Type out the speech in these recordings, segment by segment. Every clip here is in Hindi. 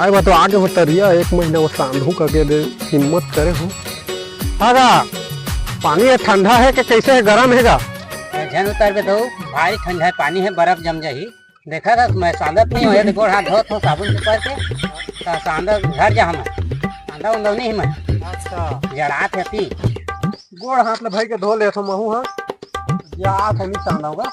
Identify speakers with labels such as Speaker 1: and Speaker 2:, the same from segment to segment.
Speaker 1: आए बा तो आगे होता रिया 1 महीना वो सांधू का के दे हिम्मत करे हो। आगा पानी है ठंडा है कि कैसे है, गर्म हैगा?
Speaker 2: जन उतर पे तो भारी ठंडा है, पानी है, बर्फ जम जाही। देखा था मैं सांदत नहीं हो गोड़ हाथ धोत हो साबुन से करके तो सांदत घर जा हम सांदा उंदा नहीं मैं।
Speaker 1: अच्छा
Speaker 2: जड़ात है पी
Speaker 1: गोड़ हाथ ले भाई के धो ले तो महू हां या हाथ नहीं सांदा होगा।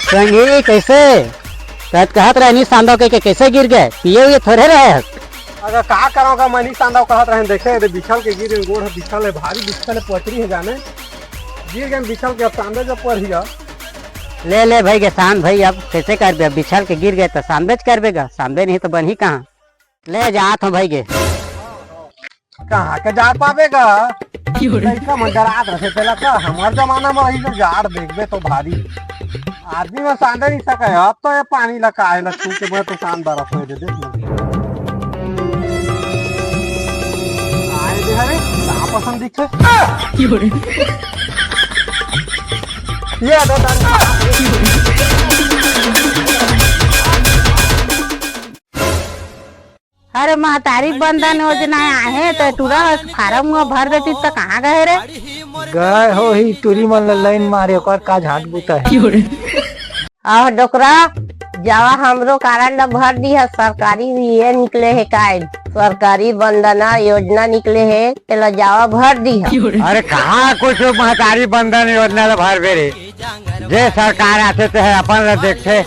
Speaker 2: संगी कैसे कहत रहे नहीं सांदा के कैसे गिर गए, पिए हुए थोड़े रहे।
Speaker 1: अगर का करोगा मैं नहीं सांदा कहत रहे देखे रे बिछल के गिर गोड़ बिछल है, भारी बिछल है, पचरी है जाने गिर गए बिछल के। अब सांदे जब पर हिया
Speaker 2: ले ले भाई के सांद भाई, अब कैसे कर बे, बिछल के गिर गए तो सांदे कर बेगा, सांदे नहीं तो बन ही कहाँ। ले जात हो भाई के
Speaker 1: कहाँ के जा पावेगा लड़का मन डरात रहे पहला का हमार जमाना में रही तो जाड़ देखबे तो भारी आदमी में सांदे नहीं सके। अब तो ये पानी लगा है छू के मैं तो सांद बरस में दे देख आए दे हरे कहाँ पसंद दिखे ये दो
Speaker 3: अरे महतारी बंधन योजना आहे तो तुरंत फार्म भर देती तो कहाँ गए रे?
Speaker 4: गए हो ही टूरी मन लाइन मारे ओकर का झाट बूता है।
Speaker 3: और डोकरा जावा हमरो कारण न भर दी है, सरकारी ये निकले है काय सरकारी बंधना योजना निकले है तेला जावा भर दी है।
Speaker 2: अरे कहाँ कुछ महतारी बंधन योजना ला भर बेरे, जे सरकार आते थे अपन ला देखते,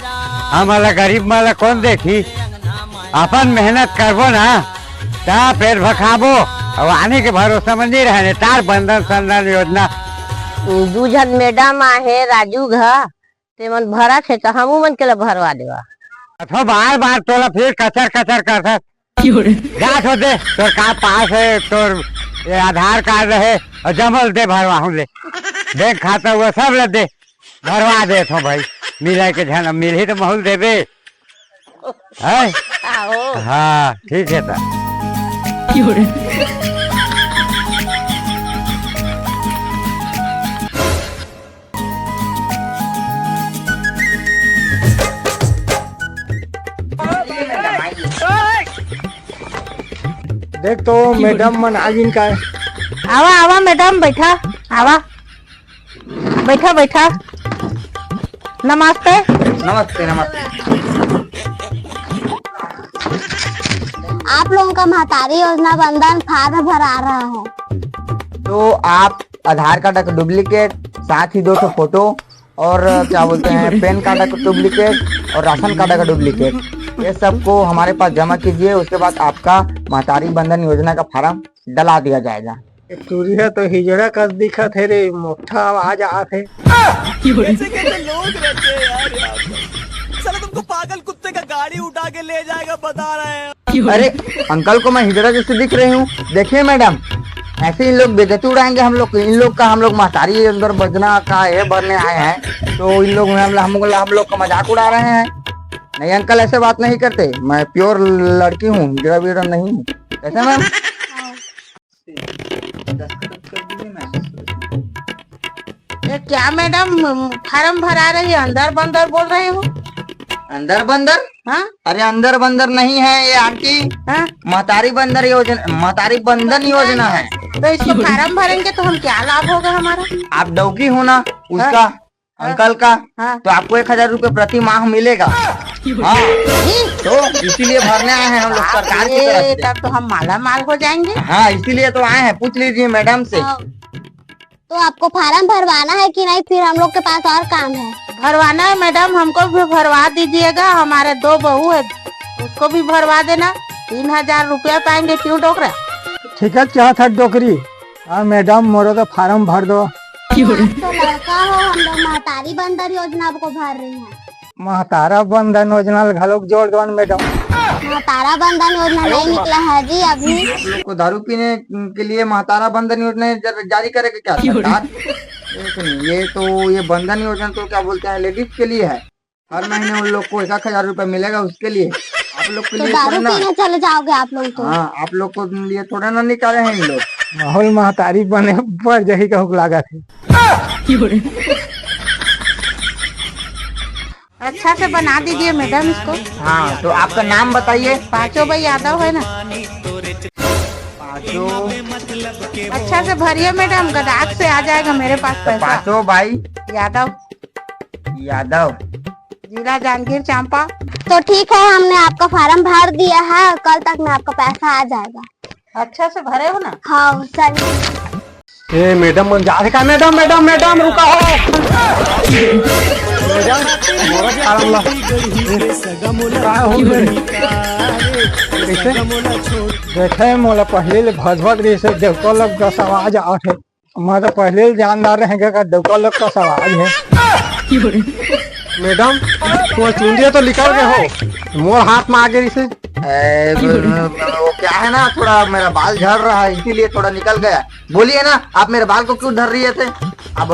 Speaker 2: हमारा गरीब माला कौन देखी। अपन मेहनत करबो ना ता पेट भखाबो और आने के भरोसा में नहीं रहने तार बंधन संधन योजना।
Speaker 3: दूजन मैडम आहे राजू घा ते मन भरा थे तो हमू मन के भरवा देवा।
Speaker 2: अथवा बार बार तोला फिर कचर कचर कर जा तो दे तोर का पास है, तोर ये आधार कार्ड रहे और जमल दे भरवा ले, बैंक खाता हुआ सब ले दे भरवा दे तो भाई मिला के झन मिल ही तो महल देबे है। हाँ ठीक है था।
Speaker 4: देख तो मैडम मन आज इनका
Speaker 3: आवा आवा मैडम बैठा, आवा बैठा बैठा। नमस्ते
Speaker 4: नमस्ते नमस्ते।
Speaker 5: आप लोगों का महतारी योजना बंधन फार्म भरा रहा है
Speaker 4: तो आप आधार कार्ड का डुप्लीकेट, साथ ही 200 फोटो और क्या बोलते हैं पैन कार्ड का डुप्लीकेट और राशन कार्ड का डुप्लीकेट, ये सबको हमारे पास जमा कीजिए। उसके बाद आपका महतारी बंधन योजना का फार्म डला दिया जाएगा।
Speaker 1: सूर्य तो हिजड़ा का दिखा थे रे, मोटा आवाज आत है।
Speaker 6: कैसे कैसे लोग रहते हैं यार यहाँ पे। साला तुमको पागल कुत्ते का गाड़ी उठा के ले जाएगा बता रहे हैं।
Speaker 4: अरे अंकल को मैं हिजड़ा जैसे दिख रही हूँ, देखिए मैडम ऐसे इन लोग बेइज्जती उड़ाएंगे हम लोग, इन लोग का हम लोग महतारी अंदर बजना का ये भरने आए हैं तो इन लोग हम लोग का मजाक उड़ा रहे हैं। नहीं अंकल ऐसे बात नहीं करते, मैं प्योर लड़की हूँ, हिजड़ा विजड़ा नहीं हूँ। कैसे मैम?
Speaker 3: ये क्या मैडम फार्म भरा रही है, अंदर बंदर बोल रहे हो?
Speaker 4: अंदर बंदर?
Speaker 3: हाँ
Speaker 4: अरे अंदर बंदर नहीं है ये आंटी, महतारी बंदर योजना, महतारी बंधन योजना है।
Speaker 3: तो इसको फार्म भरेंगे तो हम क्या लाभ होगा हमारा?
Speaker 4: आप डौकी हो ना उसका अंकल का, तो आपको 1000 रुपए प्रति माह मिलेगा। हाँ तो इसीलिए भरने आए हैं हम लोग सरकार की तरफ से।
Speaker 3: तब तो हम माला माल हो जाएंगे।
Speaker 4: हाँ इसीलिए तो आए हैं, पूछ लीजिए मैडम से।
Speaker 5: तो आपको फार्म भरवाना है कि नहीं, फिर हम लोग के पास और काम है।
Speaker 3: भरवाना है मैडम, हमको भी भरवा दीजिएगा। हमारे 2 बहू है उसको भी भरवा देना, 3000 रुपया पाएंगे। क्यों डोकरा?
Speaker 4: ठीक है क्या था डोकरी। हाँ मैडम मोरो तो फार्म भर दो।
Speaker 5: तो लड़का हो, हम लोग महतारी बंधन योजना आपको भर रहे हैं।
Speaker 4: महतारा बंधन योजना घालोक जोड़ दो मैडम।
Speaker 5: महतारा बंधन योजना नहीं निकला है जी अभी।
Speaker 4: को दारू पीने के लिए महतारा बंधन योजना जारी करेगा क्या सरकार? ये बंधन योजना तो क्या बोलते हैं लेडीज के लिए है। हर महीने उन लोग को 1000 रुपए मिलेगा उसके लिए। आप आप लोग के
Speaker 5: तो
Speaker 4: लिए थोड़ा
Speaker 5: दारू
Speaker 4: ना,
Speaker 5: पीने चले जाओगे आप लोग तो।
Speaker 4: हाँ आप लोग को लिए थोड़ा ना निकाले हैं इन लोग।
Speaker 1: माहौल महतारी बने पर जही का लागत है।
Speaker 7: अच्छा से बना दीजिए मैडम इसको।
Speaker 4: हाँ तो आपका नाम बताइए।
Speaker 7: पाँचों भाई यादव है ना।
Speaker 4: पाँचों
Speaker 7: अच्छा से भरिए मैडम, गदाक से आ जाएगा मेरे पास पैसा।
Speaker 4: पाँचों भाई
Speaker 7: यादव,
Speaker 4: यादव।
Speaker 7: जिला जांजगीर चांपा।
Speaker 5: तो ठीक है, हमने आपका फार्म भर दिया है, कल तक में आपका पैसा आ जाएगा।
Speaker 7: अच्छा से भरे हो ना।
Speaker 5: हाँ सर।
Speaker 1: ए मैडम मन जा रहे का। मैडम मैडम मैडम रुका हो। मैडम मोरा फार्म ला का हो गए कैसे देखे मोला पहले ले भजभज रही से देवका लोग का आवाज आठ है। मैं तो पहले जानदार रहेंगे का देवका लोग का आवाज है। मैडम तुम चुंडिया तो निकल गए हो, मोर हाथ में आ गई से।
Speaker 4: वो क्या है ना, थोड़ा मेरा बाल झड़ रहा है इसीलिए थोड़ा निकल गया। बोलिए ना, आप मेरे बाल को क्यों धर रही थे? अब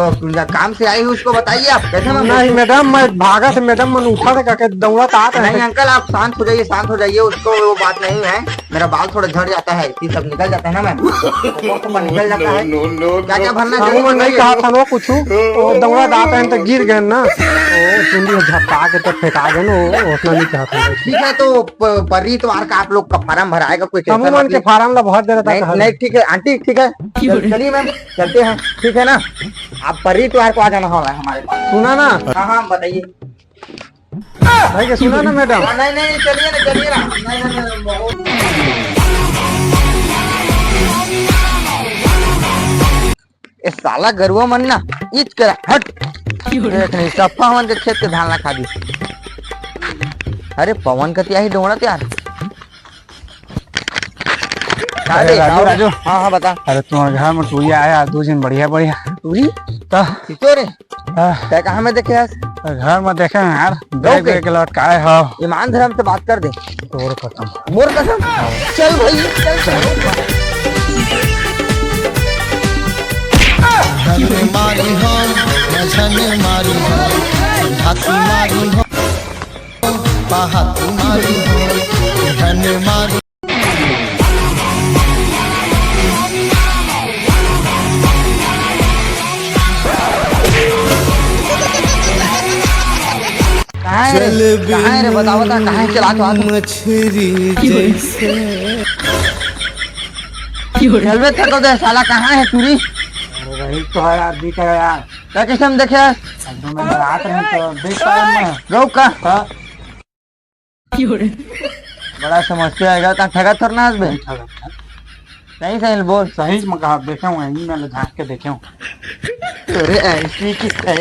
Speaker 4: काम से आई हूँ उसको बताइए आप कैसे।
Speaker 1: नहीं मैडम मैं भागा से मैडम मन उठा था के दौड़ा था।
Speaker 4: नहीं अंकल आप शांत हो जाइए, शांत हो जाइए, उसको वो बात नहीं है। मेरा बाल थोड़ा झड़ जाता है, इसी सब निकल जाता है ना मैम, निकल जाता है। क्या क्या भरना चाहिए?
Speaker 1: नहीं कहा था वो कुछ दौड़ा दाता है तो गिर गए ना, चुंडी झपका के तो फेंका गए ना, उतना नहीं चाहता।
Speaker 4: ठीक है तो परिवार का आप लोग का फार्म भराएगा कोई टेंशन
Speaker 1: मन के
Speaker 4: मत
Speaker 1: फार्म ला भर दे रहा
Speaker 4: नहीं, नहीं ठीक है आंटी, ठीक है चलिए मैम चलते हैं, ठीक है ना। आप परिवार को आ जाना होगा हमारे पास।
Speaker 1: सुना ना
Speaker 4: हाँ हाँ बताइए।
Speaker 1: भाई के सुना ना मैडम।
Speaker 4: हाँ, नहीं नहीं चलिए ना, चलिए ना। नहीं, नहीं, नहीं, बहुत- ए साला गरुआ मन ना ईच कर हट। देख नहीं सफा हमन के खेत के धान ला खा दी। अरे पवन कतिया ही डोंगड़ा त्यार।
Speaker 1: अरे राजू राजू।
Speaker 4: हाँ हाँ बता।
Speaker 1: अरे तुम्हारे घर में टूरिया आया 2 दिन बढ़िया बढ़िया
Speaker 4: टूरी
Speaker 1: तो
Speaker 4: कितो रे क्या कहा में देखे आज?
Speaker 1: घर में देखे हैं यार, देख के लटकाए हो।
Speaker 4: ईमान धर्म से बात कर दे।
Speaker 1: तोड़ खत्म
Speaker 4: मोर कसम चल भाई चल चल।
Speaker 6: मारी हो झन मारी हो हाथी मारी हो बाहाती मारी हो झन मारी।
Speaker 4: कहाँ है रे बताओ बता कहाँ चला तो
Speaker 6: मछली जैसे
Speaker 4: रेलवे थको दे साला कहाँ है टूरी?
Speaker 1: वही तो है आदमी का यार।
Speaker 4: क्या किस्म देखे
Speaker 1: एकदम में रात रहे तो देख पाया मैं।
Speaker 4: गौ का बड़ा समस्या है ता ठगा थोड़ा ना हसबे। सही सही बोल।
Speaker 1: सही में कहा देखे हूँ यहीं मैं झाँक के देखे हूँ।
Speaker 4: अरे ऐसी किस है